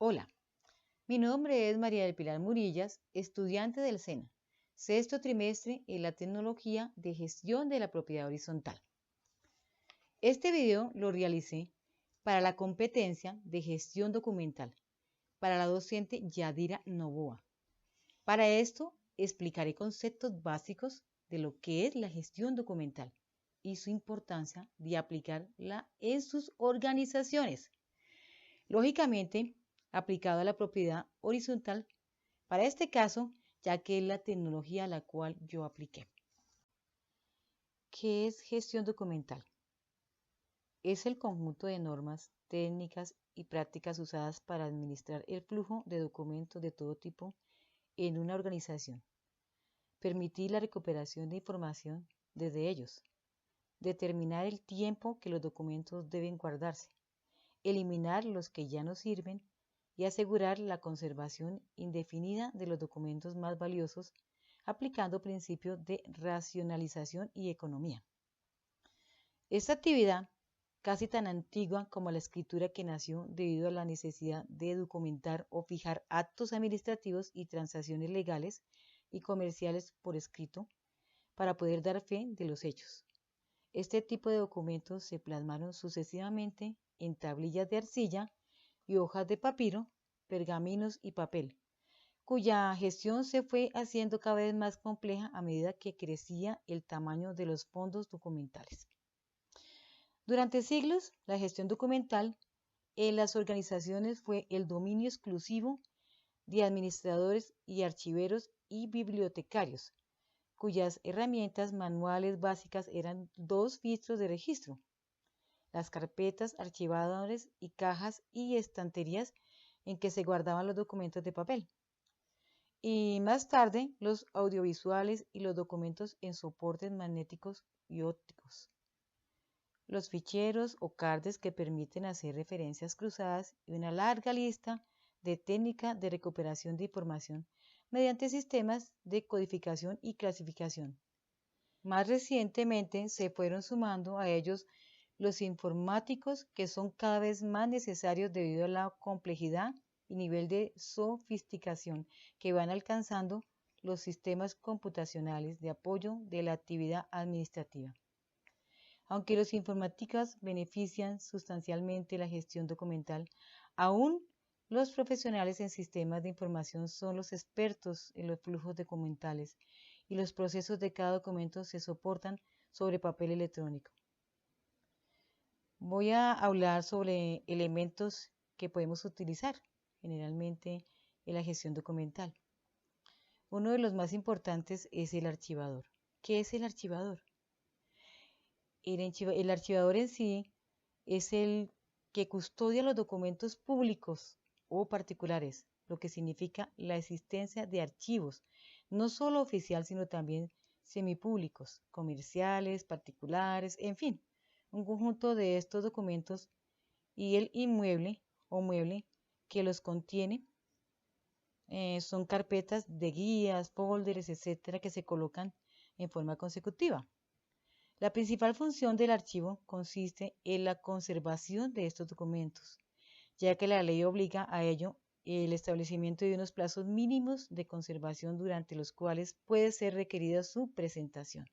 Hola, mi nombre es María del Pilar Murillas, estudiante del SENA, sexto trimestre en la tecnología de gestión de la propiedad horizontal. Este video lo realicé para la competencia de gestión documental para la docente Yadira Novoa. Para esto explicaré conceptos básicos de lo que es la gestión documental y su importancia de aplicarla en sus organizaciones. Lógicamente, aplicado a la propiedad horizontal, para este caso, ya que es la tecnología a la cual yo apliqué. ¿Qué es gestión documental? Es el conjunto de normas, técnicas y prácticas usadas para administrar el flujo de documentos de todo tipo en una organización. Permitir la recuperación de información desde ellos. Determinar el tiempo que los documentos deben guardarse. Eliminar los que ya no sirven y asegurar la conservación indefinida de los documentos más valiosos, aplicando principios de racionalización y economía. Esta actividad, casi tan antigua como la escritura, que nació debido a la necesidad de documentar o fijar actos administrativos y transacciones legales y comerciales por escrito para poder dar fe de los hechos. Este tipo de documentos se plasmaron sucesivamente en tablillas de arcilla y hojas de papiro, pergaminos y papel, cuya gestión se fue haciendo cada vez más compleja a medida que crecía el tamaño de los fondos documentales. Durante siglos, la gestión documental en las organizaciones fue el dominio exclusivo de administradores y archiveros y bibliotecarios, cuyas herramientas manuales básicas eran dos filtros de registro: las carpetas, archivadores y cajas y estanterías en que se guardaban los documentos de papel. Y más tarde, los audiovisuales y los documentos en soportes magnéticos y ópticos. Los ficheros o cards que permiten hacer referencias cruzadas y una larga lista de técnicas de recuperación de información mediante sistemas de codificación y clasificación. Más recientemente se fueron sumando a ellos los informáticos, que son cada vez más necesarios debido a la complejidad y nivel de sofisticación que van alcanzando los sistemas computacionales de apoyo de la actividad administrativa. Aunque los informáticos benefician sustancialmente la gestión documental, aún los profesionales en sistemas de información son los expertos en los flujos documentales y los procesos de cada documento se soportan sobre papel electrónico. Voy a hablar sobre elementos que podemos utilizar generalmente en la gestión documental. Uno de los más importantes es el archivador. ¿Qué es el archivador? El archivador en sí es el que custodia los documentos públicos o particulares, lo que significa la existencia de archivos, no solo oficiales, sino también semipúblicos, comerciales, particulares, en fin, un conjunto de estos documentos, y el inmueble o mueble que los contiene son carpetas de guías, folders, etcétera, que se colocan en forma consecutiva. La principal función del archivo consiste en la conservación de estos documentos, ya que la ley obliga a ello el establecimiento de unos plazos mínimos de conservación durante los cuales puede ser requerida su presentación.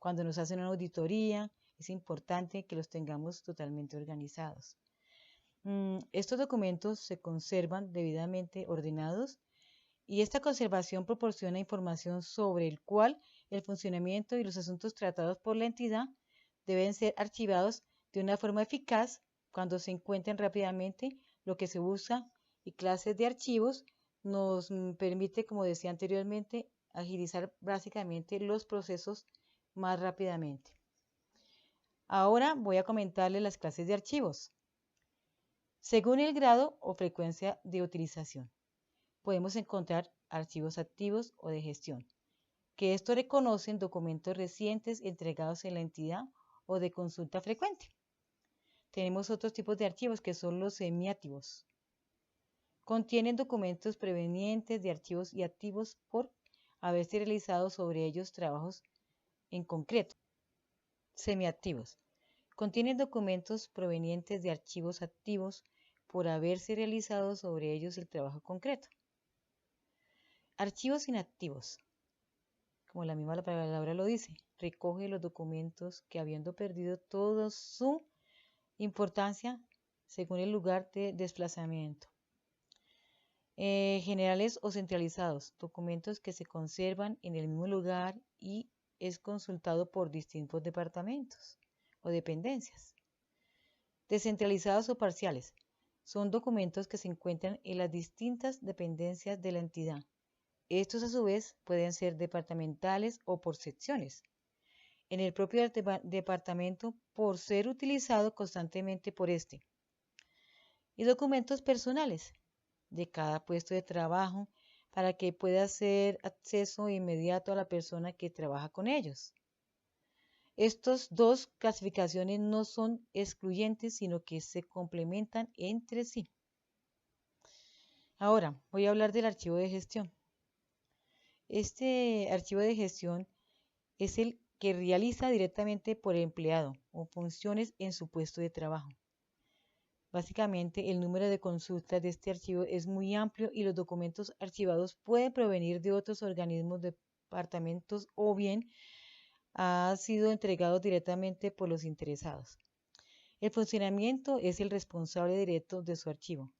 Cuando nos hacen una auditoría, es importante que los tengamos totalmente organizados. Estos documentos se conservan debidamente ordenados y esta conservación proporciona información sobre el cual el funcionamiento y los asuntos tratados por la entidad deben ser archivados de una forma eficaz cuando se encuentren rápidamente lo que se busca, y clases de archivos nos permite, como decía anteriormente, agilizar básicamente los procesos más rápidamente. Ahora voy a comentarles las clases de archivos. Según el grado o frecuencia de utilización, podemos encontrar archivos activos o de gestión, que estos reconocen documentos recientes entregados en la entidad o de consulta frecuente. Tenemos otros tipos de archivos que son los semiactivos. Contienen documentos provenientes de archivos y activos por haberse realizado sobre ellos trabajos en concreto. Semiactivos. Contienen documentos provenientes de archivos activos por haberse realizado sobre ellos el trabajo concreto. Archivos inactivos. Como la misma palabra lo dice, recoge los documentos que habiendo perdido toda su importancia según el lugar de desplazamiento. Generales o centralizados, documentos que se conservan en el mismo lugar y es consultado por distintos departamentos o dependencias. Descentralizados o parciales, son documentos que se encuentran en las distintas dependencias de la entidad. Estos a su vez pueden ser departamentales o por secciones. En el propio departamento por ser utilizado constantemente por este. Y documentos personales de cada puesto de trabajo para que pueda ser acceso inmediato a la persona que trabaja con ellos. Estas dos clasificaciones no son excluyentes, sino que se complementan entre sí. Ahora, voy a hablar del archivo de gestión. Este archivo de gestión es el que realiza directamente por el empleado o funciones en su puesto de trabajo. Básicamente, el número de consultas de este archivo es muy amplio y los documentos archivados pueden provenir de otros organismos, departamentos o bien ha sido entregado directamente por los interesados. El funcionamiento es el responsable directo de su archivo.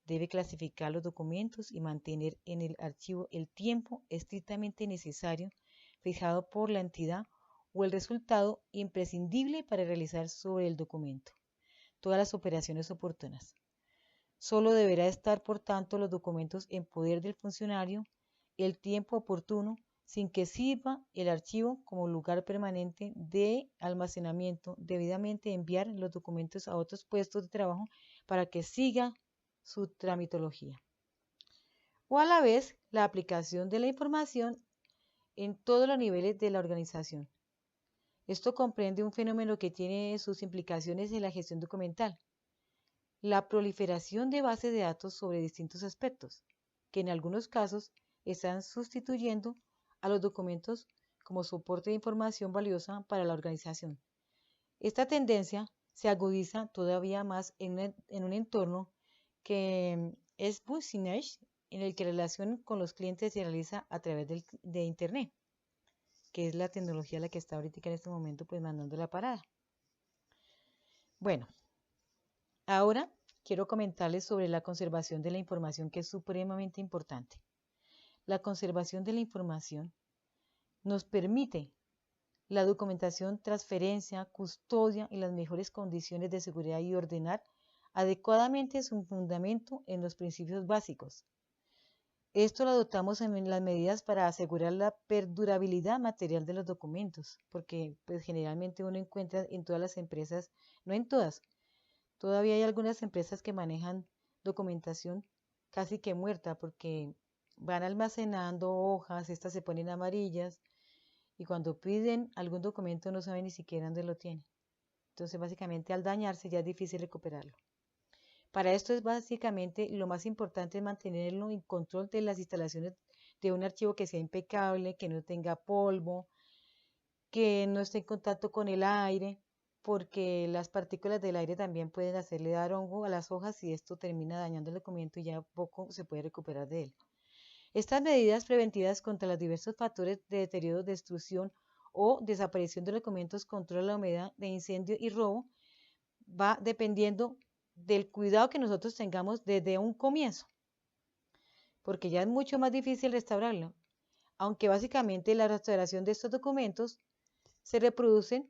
Debe clasificar los documentos y mantener en el archivo el tiempo estrictamente necesario fijado por la entidad o el resultado imprescindible para realizar sobre el documento todas las operaciones oportunas. Solo deberá estar, por tanto, los documentos en poder del funcionario el tiempo oportuno sin que sirva el archivo como lugar permanente de almacenamiento, debidamente enviar los documentos a otros puestos de trabajo para que siga su tramitología. O a la vez, la aplicación de la información en todos los niveles de la organización. Esto comprende un fenómeno que tiene sus implicaciones en la gestión documental. La proliferación de bases de datos sobre distintos aspectos, que en algunos casos están sustituyendo a los documentos como soporte de información valiosa para la organización. Esta tendencia se agudiza todavía más en un entorno que es business, en el que la relación con los clientes se realiza a través de Internet, que es la tecnología la que está ahorita en este momento pues mandando la parada. Bueno, ahora quiero comentarles sobre la conservación de la información, que es supremamente importante. La conservación de la información nos permite la documentación, transferencia, custodia en las mejores condiciones de seguridad y ordenar adecuadamente su fundamento en los principios básicos. Esto lo adoptamos en las medidas para asegurar la perdurabilidad material de los documentos, porque pues, generalmente uno encuentra en todas las empresas, no en todas, todavía hay algunas empresas que manejan documentación casi que muerta, porque van almacenando hojas, estas se ponen amarillas, y cuando piden algún documento no saben ni siquiera dónde lo tienen. Entonces, básicamente, al dañarse ya es difícil recuperarlo. Para esto es básicamente lo más importante es mantenerlo en control de las instalaciones de un archivo que sea impecable, que no tenga polvo, que no esté en contacto con el aire, porque las partículas del aire también pueden hacerle dar hongo a las hojas y esto termina dañando el documento y ya poco se puede recuperar de él. Estas medidas preventivas contra los diversos factores de deterioro, destrucción o desaparición de documentos, controlan la humedad de incendio y robo, va dependiendo del cuidado que nosotros tengamos desde un comienzo, porque ya es mucho más difícil restaurarlo, aunque básicamente la restauración de estos documentos se reproducen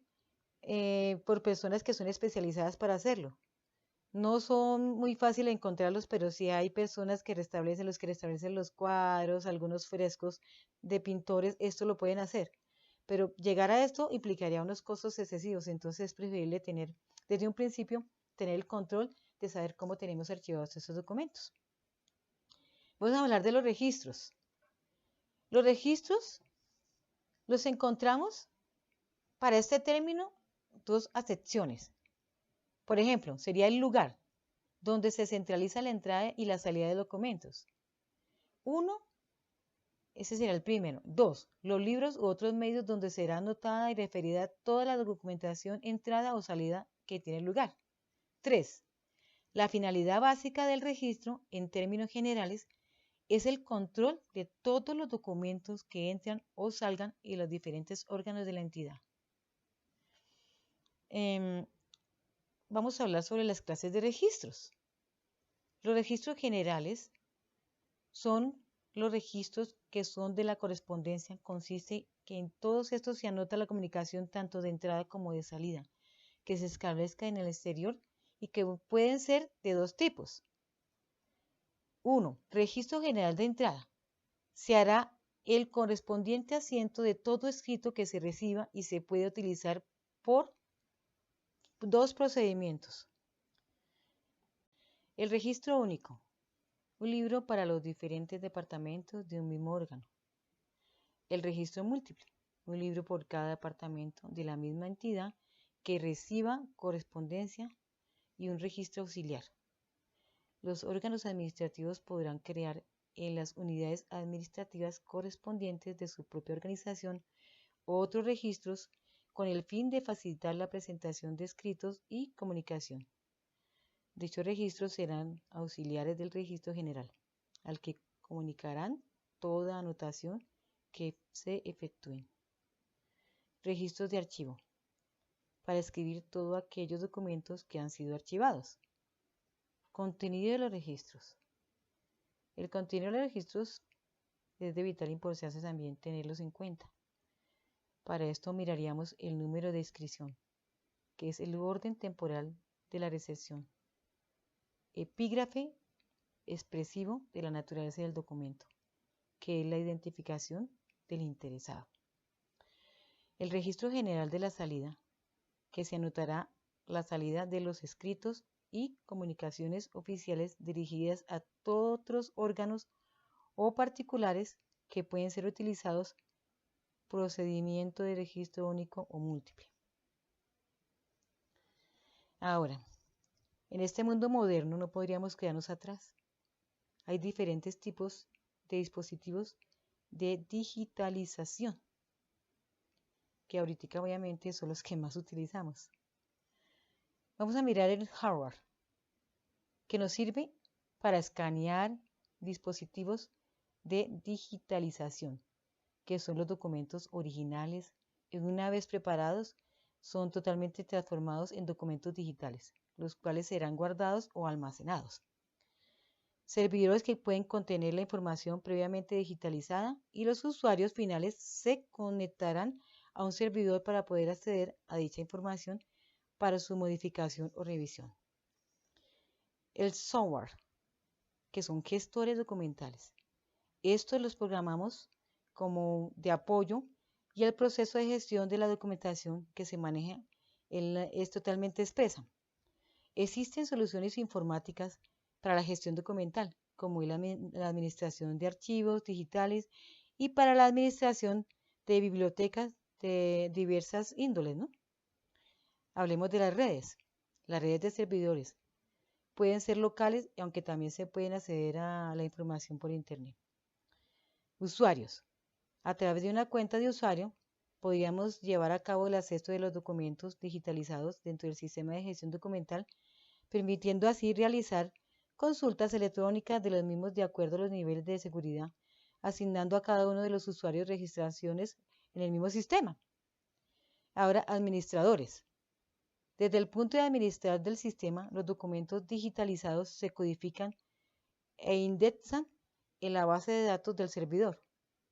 por personas que son especializadas para hacerlo. No son muy fáciles encontrarlos, pero sí hay personas que restablecen los cuadros, algunos frescos de pintores, esto lo pueden hacer. Pero llegar a esto implicaría unos costos excesivos, entonces es preferible tener, desde un principio, tener el control de saber cómo tenemos archivados estos documentos. Vamos a hablar de los registros. Los registros los encontramos para este término dos acepciones. Por ejemplo, sería el lugar donde se centraliza la entrada y la salida de documentos. 1, ese será el primero. 2, los libros u otros medios donde será anotada y referida toda la documentación entrada o salida que tiene lugar. 3, La finalidad básica del registro, en términos generales, es el control de todos los documentos que entran o salgan en los diferentes órganos de la entidad. Vamos a hablar sobre las clases de registros. Los registros generales son los registros que son de la correspondencia. Consiste que en todos estos se anota la comunicación tanto de entrada como de salida, que se establezca en el exterior y que pueden ser de dos tipos. 1. Registro general de entrada. Se hará el correspondiente asiento de todo escrito que se reciba y se puede utilizar por dos procedimientos. El registro único. Un libro para los diferentes departamentos de un mismo órgano. El registro múltiple. Un libro por cada departamento de la misma entidad que reciba correspondencia y un registro auxiliar. Los órganos administrativos podrán crear en las unidades administrativas correspondientes de su propia organización otros registros con el fin de facilitar la presentación de escritos y comunicación. Dichos registros serán auxiliares del registro general, al que comunicarán toda anotación que se efectúe. Registros de archivo. Para escribir todos aquellos documentos que han sido archivados. Contenido de los registros. El contenido de los registros es de vital importancia también tenerlos en cuenta. Para esto miraríamos el número de inscripción, que es el orden temporal de la recepción. Epígrafe expresivo de la naturaleza del documento, que es la identificación del interesado. El registro general de la salida, que se anotará la salida de los escritos y comunicaciones oficiales dirigidas a otros órganos o particulares que pueden ser utilizados procedimiento de registro único o múltiple. Ahora, en este mundo moderno no podríamos quedarnos atrás. Hay diferentes tipos de dispositivos de digitalización, que ahorita obviamente son los que más utilizamos. Vamos a mirar el hardware, que nos sirve para escanear dispositivos de digitalización, que son los documentos originales, y una vez preparados, son totalmente transformados en documentos digitales, los cuales serán guardados o almacenados. Servidores que pueden contener la información previamente digitalizada y los usuarios finales se conectarán a un servidor para poder acceder a dicha información para su modificación o revisión. El software, que son gestores documentales. Estos los programamos como de apoyo y el proceso de gestión de la documentación que se maneja es totalmente expresa. Existen soluciones informáticas para la gestión documental, como la administración de archivos digitales y para la administración de bibliotecas de diversas índoles, ¿no? Hablemos de las redes de servidores. Pueden ser locales, aunque también se pueden acceder a la información por internet. Usuarios. A través de una cuenta de usuario, podríamos llevar a cabo el acceso de los documentos digitalizados dentro del sistema de gestión documental, permitiendo así realizar consultas electrónicas de los mismos de acuerdo a los niveles de seguridad, asignando a cada uno de los usuarios registraciones en el mismo sistema. Ahora, administradores. Desde el punto de administrar del sistema, los documentos digitalizados se codifican e indexan en la base de datos del servidor,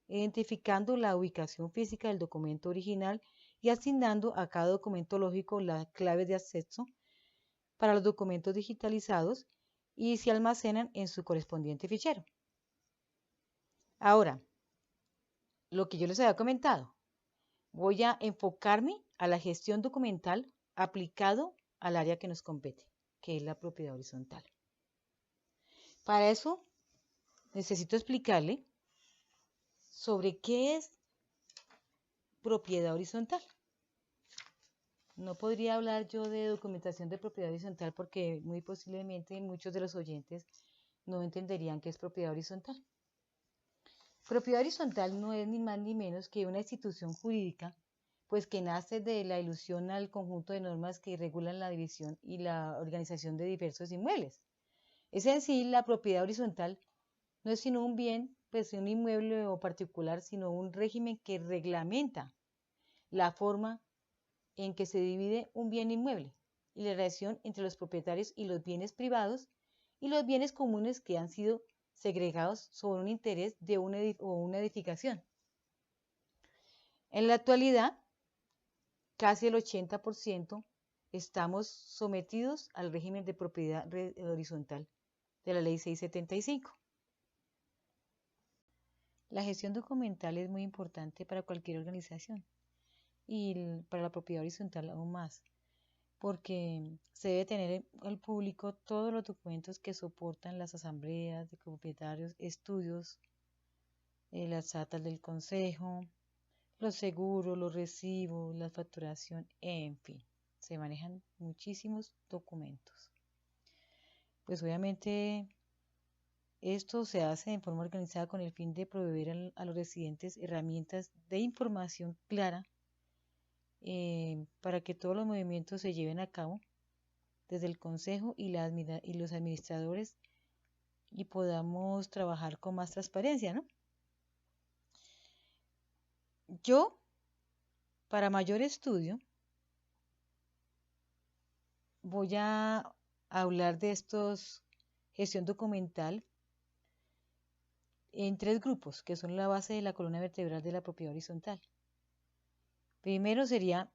identificando la ubicación física del documento original y asignando a cada documento lógico las claves de acceso para los documentos digitalizados y se almacenan en su correspondiente fichero. Ahora, lo que yo les había comentado, voy a enfocarme a la gestión documental aplicado al área que nos compete, que es la propiedad horizontal. Para eso, necesito explicarle sobre qué es propiedad horizontal. No podría hablar yo de documentación de propiedad horizontal porque muy posiblemente muchos de los oyentes no entenderían qué es propiedad horizontal. Propiedad horizontal no es ni más ni menos que una institución jurídica pues que nace de la ilusión al conjunto de normas que regulan la división y la organización de diversos inmuebles. Es en sí la propiedad horizontal no es sino un bien, pues un inmueble o particular, sino un régimen que reglamenta la forma en que se divide un bien inmueble y la relación entre los propietarios y los bienes privados y los bienes comunes que han sido segregados sobre un interés de una edificación. En la actualidad, casi el 80% estamos sometidos al régimen de propiedad horizontal de la Ley 675. La gestión documental es muy importante para cualquier organización y para la propiedad horizontal aún más, porque se debe tener al público todos los documentos que soportan las asambleas de propietarios, estudios, las actas del consejo, los seguros, los recibos, la facturación, en fin, se manejan muchísimos documentos. Pues obviamente esto se hace en forma organizada con el fin de proveer a los residentes herramientas de información clara para que todos los movimientos se lleven a cabo desde el consejo y los administradores y podamos trabajar con más transparencia, ¿no? Yo, para mayor estudio, voy a hablar de estos gestión documental en 3 grupos, que son la base de la columna vertebral de la propiedad horizontal. Primero sería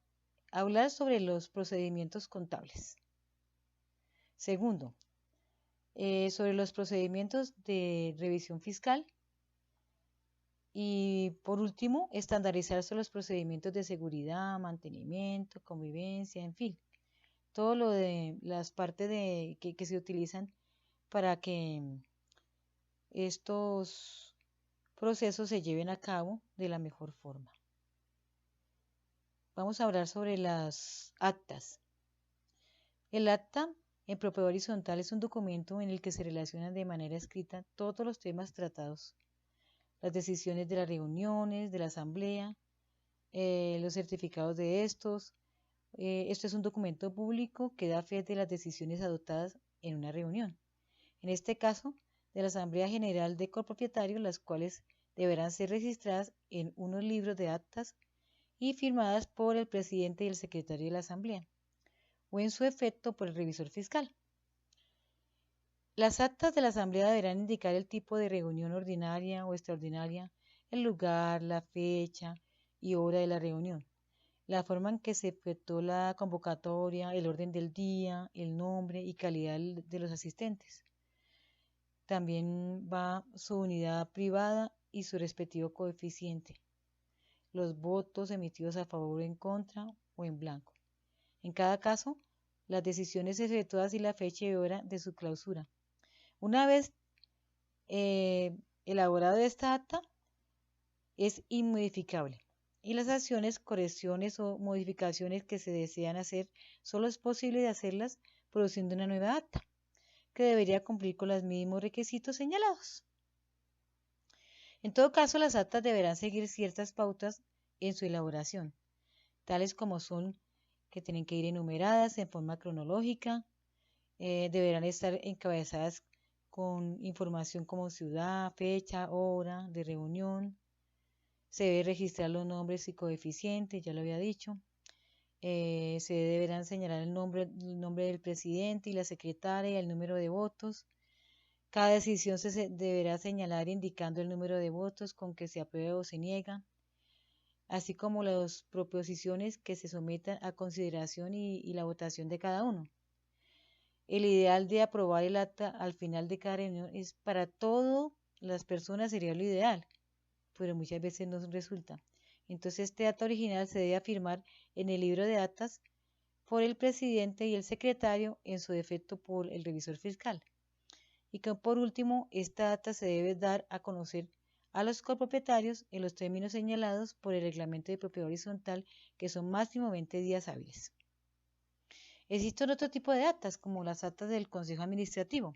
hablar sobre los procedimientos contables. Segundo, sobre los procedimientos de revisión fiscal. Y por último, estandarizarse los procedimientos de seguridad, mantenimiento, convivencia, en fin, todo lo de las partes que se utilizan para que estos procesos se lleven a cabo de la mejor forma. Vamos a hablar sobre las actas. El acta en propiedad horizontal es un documento en el que se relacionan de manera escrita todos los temas tratados, las decisiones de las reuniones, de la asamblea, los certificados de estos. Esto es un documento público que da fe de las decisiones adoptadas en una reunión. En este caso, de la Asamblea General de Copropietarios, las cuales deberán ser registradas en unos libros de actas y firmadas por el presidente y el secretario de la Asamblea, o en su efecto por el revisor fiscal. Las actas de la Asamblea deberán indicar el tipo de reunión ordinaria o extraordinaria, el lugar, la fecha y hora de la reunión, la forma en que se efectuó la convocatoria, el orden del día, el nombre y calidad de los asistentes. También va su unidad privada y su respectivo coeficiente, los votos emitidos a favor o en contra o en blanco. En cada caso, las decisiones efectuadas y la fecha y hora de su clausura. Una vez elaborada esta acta, es inmodificable y las acciones, correcciones o modificaciones que se desean hacer solo es posible de hacerlas produciendo una nueva acta que debería cumplir con los mismos requisitos señalados. En todo caso, las actas deberán seguir ciertas pautas en su elaboración, tales como son que tienen que ir enumeradas en forma cronológica, deberán estar encabezadas con información como ciudad, fecha, hora de reunión. Se debe registrar los nombres y coeficientes, ya lo había dicho. Se deberán señalar el nombre del presidente y la secretaria y el número de votos. Cada decisión se deberá señalar indicando el número de votos con que se aprueba o se niega, así como las proposiciones que se sometan a consideración y la votación de cada uno. El ideal de aprobar el acta al final de cada reunión es para todas las personas sería lo ideal, pero muchas veces no resulta. Entonces este acta original se debe firmar en el libro de actas por el presidente y el secretario, en su defecto por el revisor fiscal. Y que por último, esta acta se debe dar a conocer a los copropietarios en los términos señalados por el reglamento de propiedad horizontal, que son máximo 20 días hábiles. Existen otro tipo de actas, como las actas del Consejo Administrativo.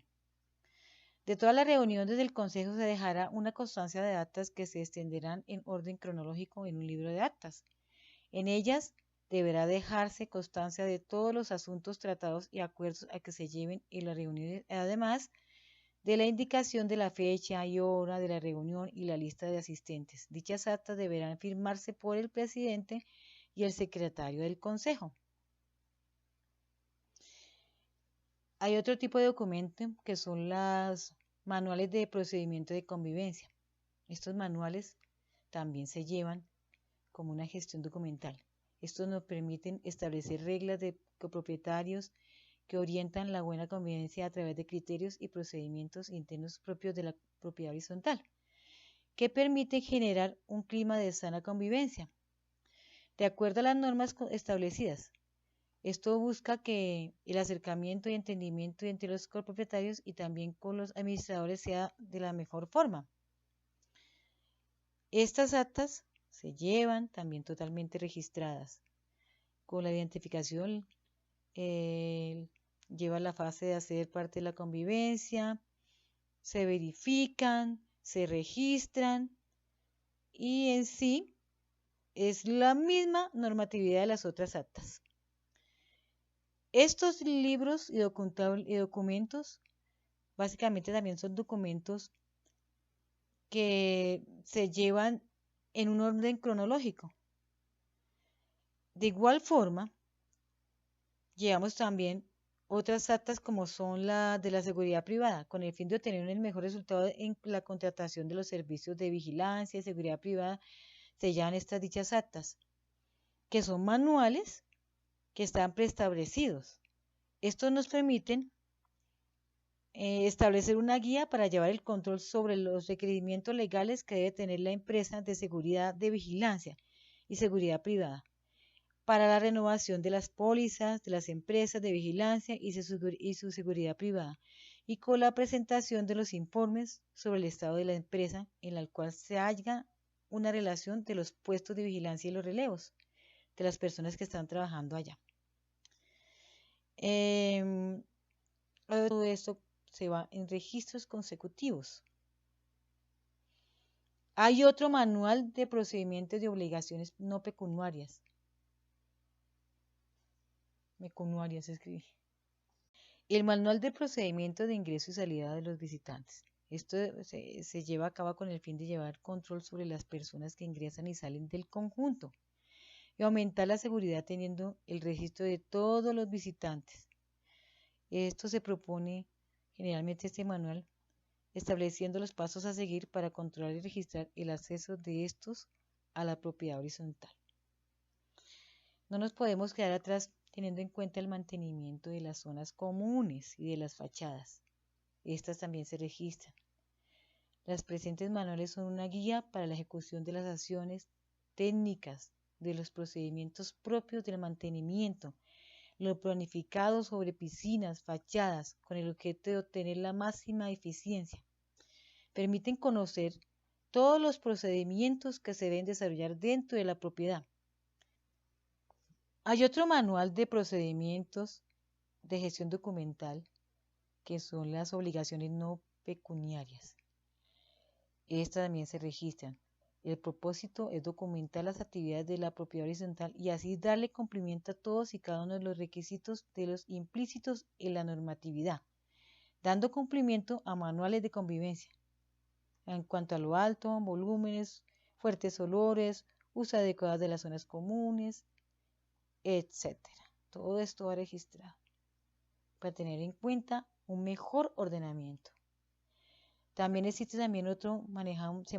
De todas las reuniones del Consejo se dejará una constancia de actas que se extenderán en orden cronológico en un libro de actas. En ellas deberá dejarse constancia de todos los asuntos tratados y acuerdos a que se lleven en las reuniones, además de la indicación de la fecha y hora de la reunión y la lista de asistentes. Dichas actas deberán firmarse por el presidente y el secretario del Consejo. Hay otro tipo de documento que son los manuales de procedimiento de convivencia. Estos manuales también se llevan como una gestión documental. Estos nos permiten establecer reglas de copropietarios que orientan la buena convivencia a través de criterios y procedimientos internos propios de la propiedad horizontal, que permiten generar un clima de sana convivencia, de acuerdo a las normas establecidas. Esto busca que el acercamiento y entendimiento entre los copropietarios y también con los administradores sea de la mejor forma. Estas actas se llevan también totalmente registradas. Con la identificación lleva la fase de hacer parte de la convivencia, se verifican, se registran y en sí es la misma normatividad de las otras actas. Estos libros y documentos básicamente también son documentos que se llevan en un orden cronológico. De igual forma, llevamos también otras actas como son la de la seguridad privada, con el fin de obtener el mejor resultado en la contratación de los servicios de vigilancia y seguridad privada. Se llevan estas dichas actas, que son manuales que están preestablecidos. Estos nos permiten establecer una guía para llevar el control sobre los requerimientos legales que debe tener la empresa de seguridad de vigilancia y seguridad privada para la renovación de las pólizas de las empresas de vigilancia y su seguridad privada, y con la presentación de los informes sobre el estado de la empresa en la cual se halla una relación de los puestos de vigilancia y los relevos de las personas que están trabajando allá. Todo esto se va en registros consecutivos. Hay otro manual de procedimientos de obligaciones no pecuniarias. Escribí. El manual de procedimientos de ingreso y salida de los visitantes. Esto se lleva a cabo con el fin de llevar control sobre las personas que ingresan y salen del conjunto y aumentar la seguridad teniendo el registro de todos los visitantes. Esto se propone generalmente este manual estableciendo los pasos a seguir para controlar y registrar el acceso de estos a la propiedad horizontal. No nos podemos quedar atrás teniendo en cuenta el mantenimiento de las zonas comunes y de las fachadas. Estas también se registran. Las presentes manuales son una guía para la ejecución de las acciones técnicas de los procedimientos propios del mantenimiento, lo planificado sobre piscinas, fachadas, con el objeto de obtener la máxima eficiencia. Permiten conocer todos los procedimientos que se deben desarrollar dentro de la propiedad. Hay otro manual de procedimientos de gestión documental que son las obligaciones no pecuniarias. Estas también se registran. El propósito es documentar las actividades de la propiedad horizontal y así darle cumplimiento a todos y cada uno de los requisitos de los implícitos en la normatividad, dando cumplimiento a manuales de convivencia en cuanto a lo alto, volúmenes, fuertes olores, uso adecuado de las zonas comunes, etc. Todo esto va registrado para tener en cuenta un mejor ordenamiento. También existe se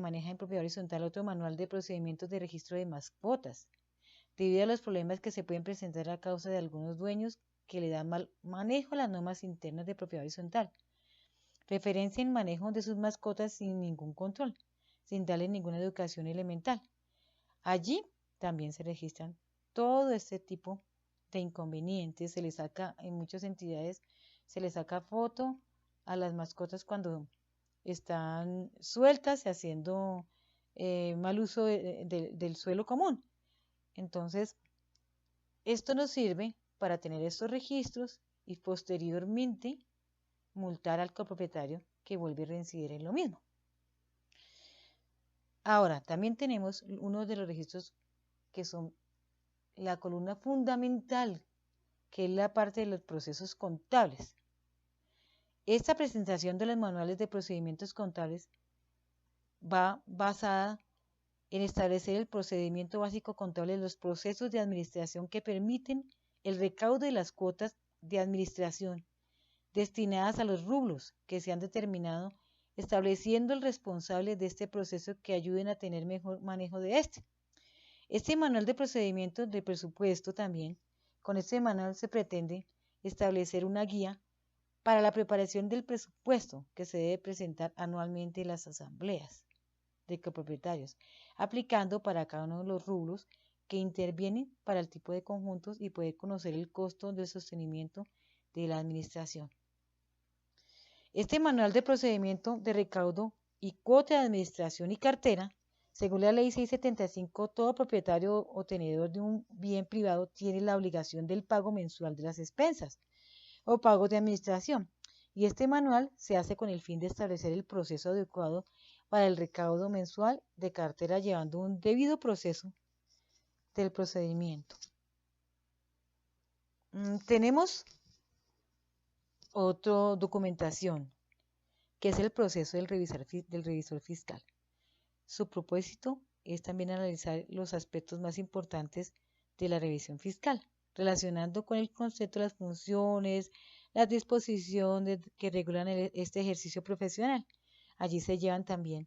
maneja en propiedad horizontal otro manual de procedimientos de registro de mascotas, debido a los problemas que se pueden presentar a causa de algunos dueños que le dan mal manejo a las normas internas de propiedad horizontal. Referencia en manejo de sus mascotas sin ningún control, sin darle ninguna educación elemental. Allí también se registran todo este tipo de inconvenientes. Se les saca, en muchas entidades, se les saca foto a las mascotas cuando están sueltas y haciendo mal uso del suelo común. Entonces, esto nos sirve para tener estos registros y posteriormente multar al copropietario que vuelve a reincidir en lo mismo. Ahora, también tenemos uno de los registros que son la columna fundamental, que es la parte de los procesos contables. Esta presentación de los manuales de procedimientos contables va basada en establecer el procedimiento básico contable de los procesos de administración que permiten el recaudo de las cuotas de administración destinadas a los rublos que se han determinado, estableciendo el responsable de este proceso que ayuden a tener mejor manejo de este. Este manual de procedimientos de presupuesto también, con este manual se pretende establecer una guía para la preparación del presupuesto que se debe presentar anualmente en las asambleas de copropietarios, aplicando para cada uno de los rubros que intervienen para el tipo de conjuntos y poder conocer el costo del sostenimiento de la administración. Este manual de procedimiento de recaudo y cuota de administración y cartera, según la ley 675, todo propietario o tenedor de un bien privado tiene la obligación del pago mensual de las expensas o pagos de administración, y este manual se hace con el fin de establecer el proceso adecuado para el recaudo mensual de cartera, llevando un debido proceso del procedimiento. Tenemos otra documentación, que es el proceso del revisor fiscal. Su propósito es también analizar los aspectos más importantes de la revisión fiscal, relacionando con el concepto de las funciones, las disposiciones que regulan este ejercicio profesional. Allí se llevan también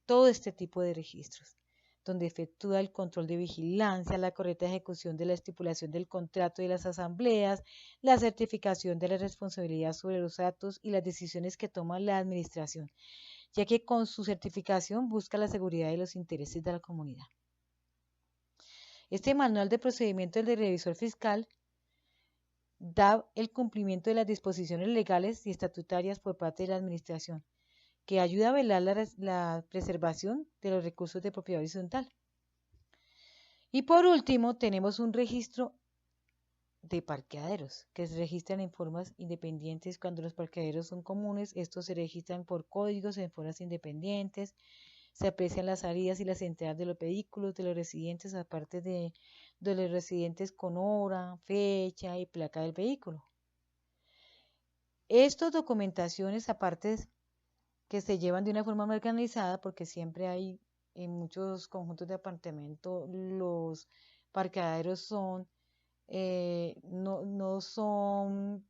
todo este tipo de registros, donde efectúa el control de vigilancia, la correcta ejecución de la estipulación del contrato de las asambleas, la certificación de la responsabilidad sobre los actos y las decisiones que toma la administración, ya que con su certificación busca la seguridad y los intereses de la comunidad. Este manual de procedimientos del revisor fiscal da el cumplimiento de las disposiciones legales y estatutarias por parte de la administración, que ayuda a velar la preservación de los recursos de propiedad horizontal. Y por último, tenemos un registro de parqueaderos, que se registran en formas independientes. Cuando los parqueaderos son comunes, estos se registran por códigos en formas independientes. Se aprecian las salidas y las entradas de los vehículos de los residentes, aparte de los residentes con hora, fecha y placa del vehículo. Estas documentaciones, aparte que se llevan de una forma muy organizada, porque siempre hay en muchos conjuntos de apartamento los parqueaderos son no son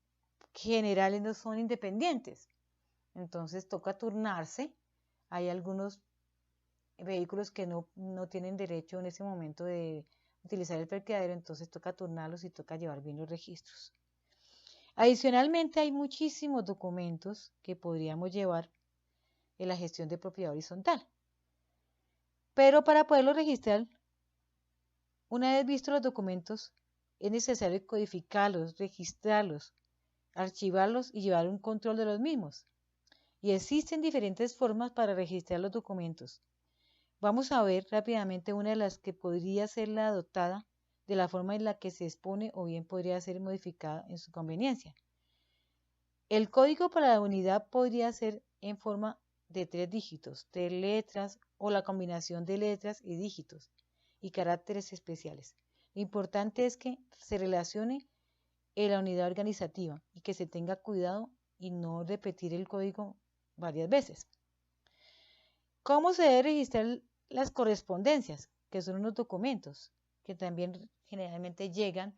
generales, no son independientes, entonces toca turnarse. Hay algunos vehículos que no tienen derecho en ese momento de utilizar el parqueadero, entonces toca turnarlos y toca llevar bien los registros. Adicionalmente, hay muchísimos documentos que podríamos llevar en la gestión de propiedad horizontal, pero para poderlo registrar, una vez vistos los documentos, es necesario codificarlos, registrarlos, archivarlos y llevar un control de los mismos. Y existen diferentes formas para registrar los documentos. Vamos a ver rápidamente una de las que podría ser la adoptada de la forma en la que se expone, o bien podría ser modificada en su conveniencia. El código para la unidad podría ser en forma de 3 dígitos, 3 letras o la combinación de letras y dígitos y caracteres especiales. Lo importante es que se relacione en la unidad organizativa y que se tenga cuidado y no repetir el código varias veces. ¿Cómo se debe registrar las correspondencias? Que son unos documentos que también generalmente llegan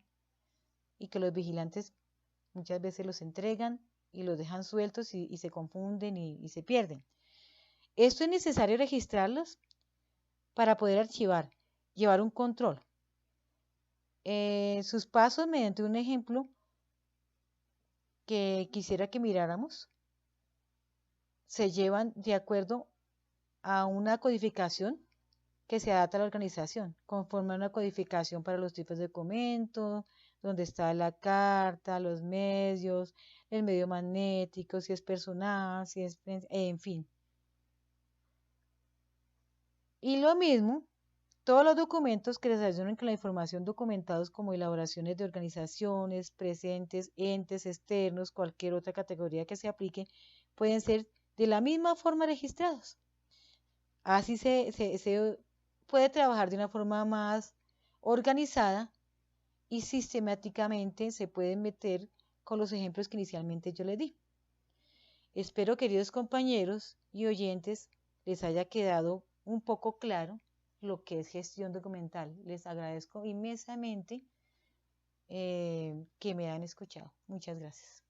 y que los vigilantes muchas veces los entregan y los dejan sueltos y se confunden y se pierden. Esto es necesario registrarlos para poder archivar, llevar un control. Sus pasos, mediante un ejemplo que quisiera que miráramos, se llevan de acuerdo a una codificación que se adapta a la organización, conforme a una codificación para los tipos de documentos, donde está la carta, los medios, el medio magnético, si es personal, si es, en fin. Y lo mismo, todos los documentos que se relacionan con la información documentados, como elaboraciones de organizaciones, presentes, entes externos, cualquier otra categoría que se aplique, pueden ser de la misma forma registrados. Así se puede trabajar de una forma más organizada y sistemáticamente se pueden meter con los ejemplos que inicialmente yo les di. Espero, queridos compañeros y oyentes, les haya quedado un poco claro lo que es gestión documental. Les agradezco inmensamente que me hayan escuchado. Muchas gracias.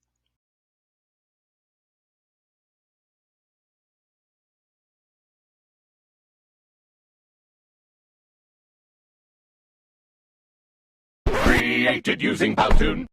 Created using Powtoon.